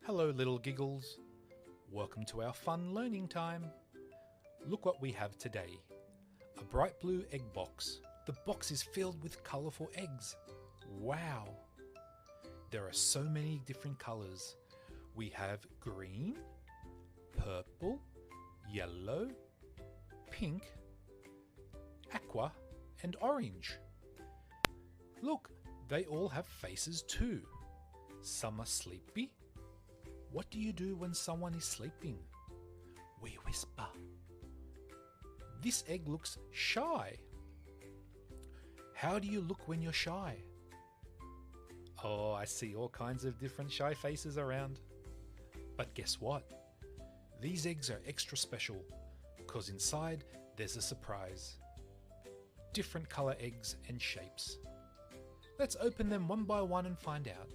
Hello little giggles, welcome to our fun learning time. Look what we have today, a bright blue egg box. The box is filled with colourful eggs. Wow! There are so many different colours. We have green, purple, yellow, pink, aqua and orange. Look, they all have faces too. Some are sleepy. What do you do when someone is sleeping? We whisper. This egg looks shy. How do you look when you're shy? Oh, I see all kinds of different shy faces around. But guess what? These eggs are extra special because inside there's a surprise. Different colour eggs and shapes. Let's open them one by one and find out.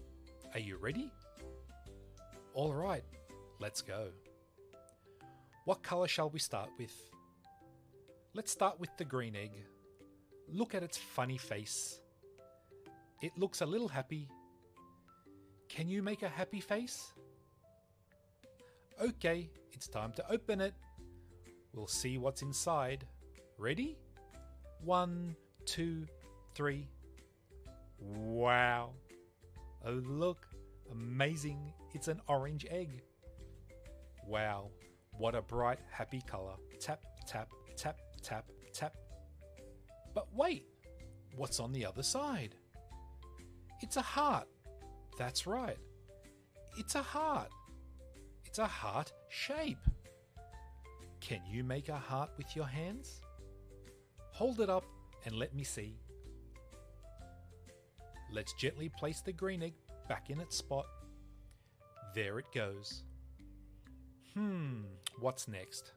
Are you ready? Alright, let's go. What colour shall we start with? Let's start with the green egg. Look at its funny face. It looks a little happy. Can you make a happy face? Okay, it's time to open it. We'll see what's inside. Ready? 1, 2, 3. Wow! Oh look, amazing, it's an orange egg. Wow, what a bright, happy colour. Tap, tap, tap, tap, tap. But wait, what's on the other side? It's a heart. That's right, it's a heart. It's a heart shape. Can you make a heart with your hands? Hold it up and let me see. Let's gently place the green egg back in its spot. There it goes. What's next?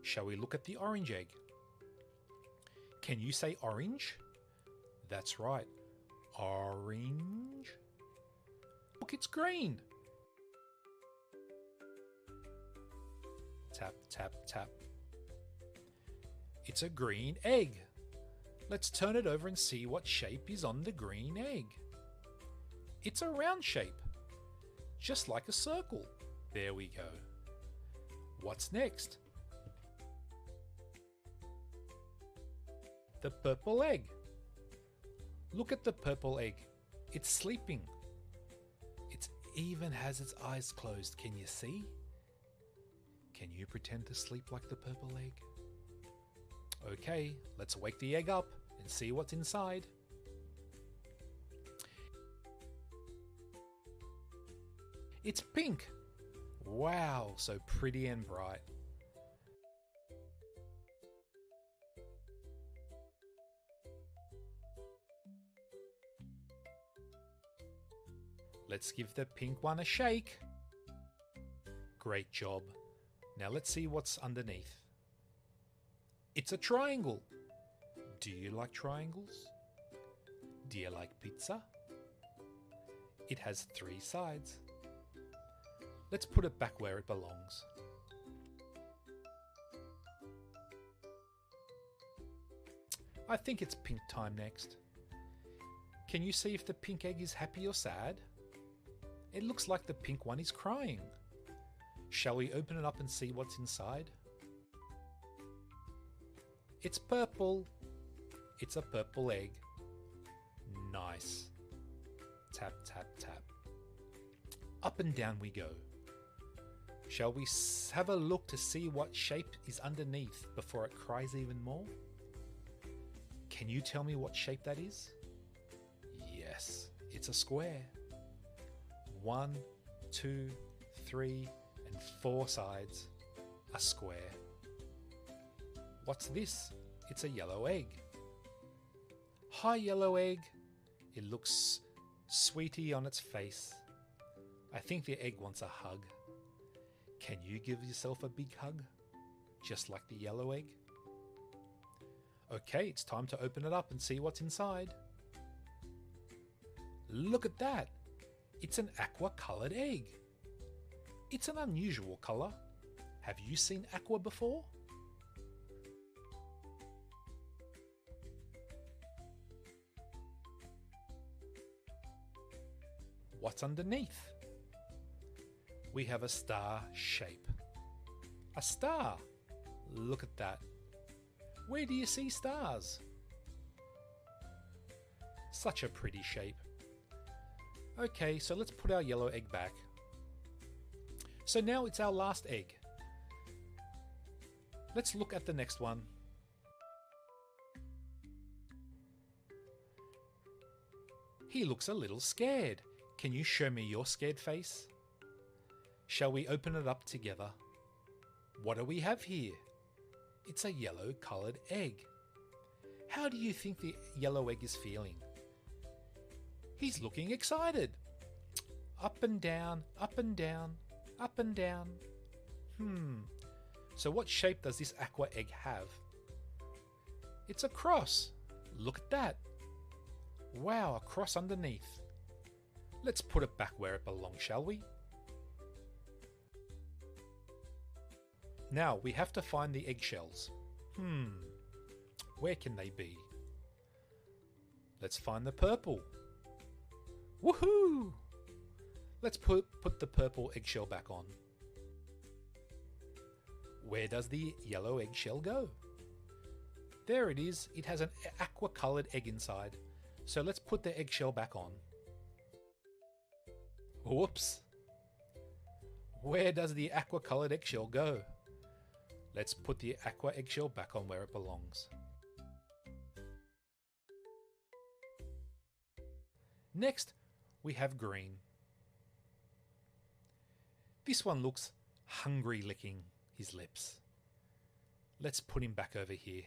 Shall we look at the orange egg? Can you say orange? That's right, orange. Look, it's green. Tap, tap, tap. It's a green egg. Let's turn it over and see what shape is on the green egg. It's a round shape, just like a circle. There we go. What's next? The purple egg. Look at the purple egg. It's sleeping. It even has its eyes closed. Can you see? Can you pretend to sleep like the purple egg? Okay, let's wake the egg up and see what's inside. It's pink. Wow, so pretty and bright. Let's give the pink one a shake. Great job. Now let's see what's underneath. It's a triangle. Do you like triangles? Do you like pizza? It has 3 sides. Let's put it back where it belongs. I think it's pink time next. Can you see if the pink egg is happy or sad? It looks like the pink one is crying. Shall we open it up and see what's inside? It's purple. It's a purple egg. Nice. Tap, tap, tap. Up and down we go. Shall we have a look to see what shape is underneath before it cries even more? Can you tell me what shape that is? Yes, it's a square. 1, 2, 3, and 4 sides. A square. What's this? It's a yellow egg. Hi, yellow egg. It looks sweetie on its face. I think the egg wants a hug. Can you give yourself a big hug? Just like the yellow egg? Okay, it's time to open it up and see what's inside. Look at that! It's an aqua-coloured egg. It's an unusual colour. Have you seen aqua before? What's underneath? we have a star shape. A star. Look at that. Where do you see stars? Such a pretty shape. Okay, so let's put our yellow egg back. So now it's our last egg. Let's look at the next one. He looks a little scared. Can you show me your scared face? Shall we open it up together? What do we have here? It's a yellow coloured egg. How do you think the yellow egg is feeling? He's looking excited. Up and down, up and down, up and down. So what shape does this aqua egg have? It's a cross. Look at that. Wow, a cross underneath. Let's put it back where it belongs, shall we? Now we have to find the eggshells. Where can they be? Let's find the purple. Woohoo! Let's put the purple eggshell back on. Where does the yellow eggshell go? There it is. It has an aqua coloured egg inside. So let's put the eggshell back on. Whoops! Where does the aqua coloured eggshell go? Let's put the aqua eggshell back on where it belongs. Next, we have green. This one looks hungry, licking his lips. Let's put him back over here.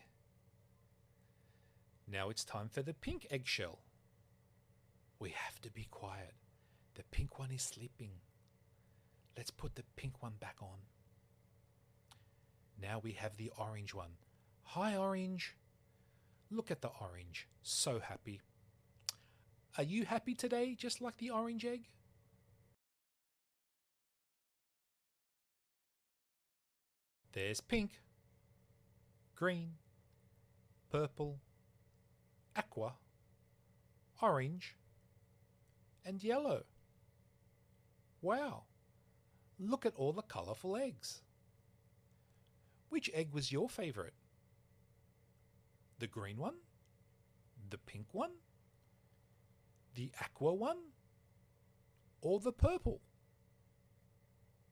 Now it's time for the pink eggshell. We have to be quiet. The pink one is sleeping. Let's put the pink one back on. Now we have the orange one. Hi, orange. Look at the orange. So happy. Are you happy today, just like the orange egg? There's pink, green, purple, aqua, orange, and yellow. Wow! Look at all the colourful eggs. Which egg was your favourite? The green one? The pink one? The aqua one? Or the purple?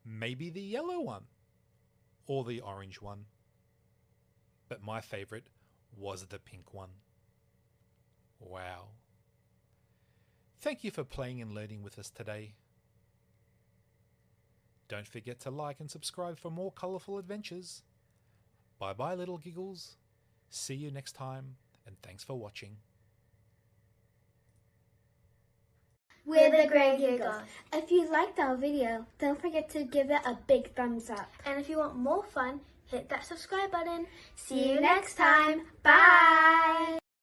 Maybe the yellow one? Or the orange one? But my favourite was the pink one. Wow. Thank you for playing and learning with us today. Don't forget to like and subscribe for more colourful adventures. Bye bye, little giggles. See you next time, and thanks for watching. We're the Gray Giggles. If you liked our video, don't forget to give it a big thumbs up. And if you want more fun, hit that subscribe button. See you next time. Bye!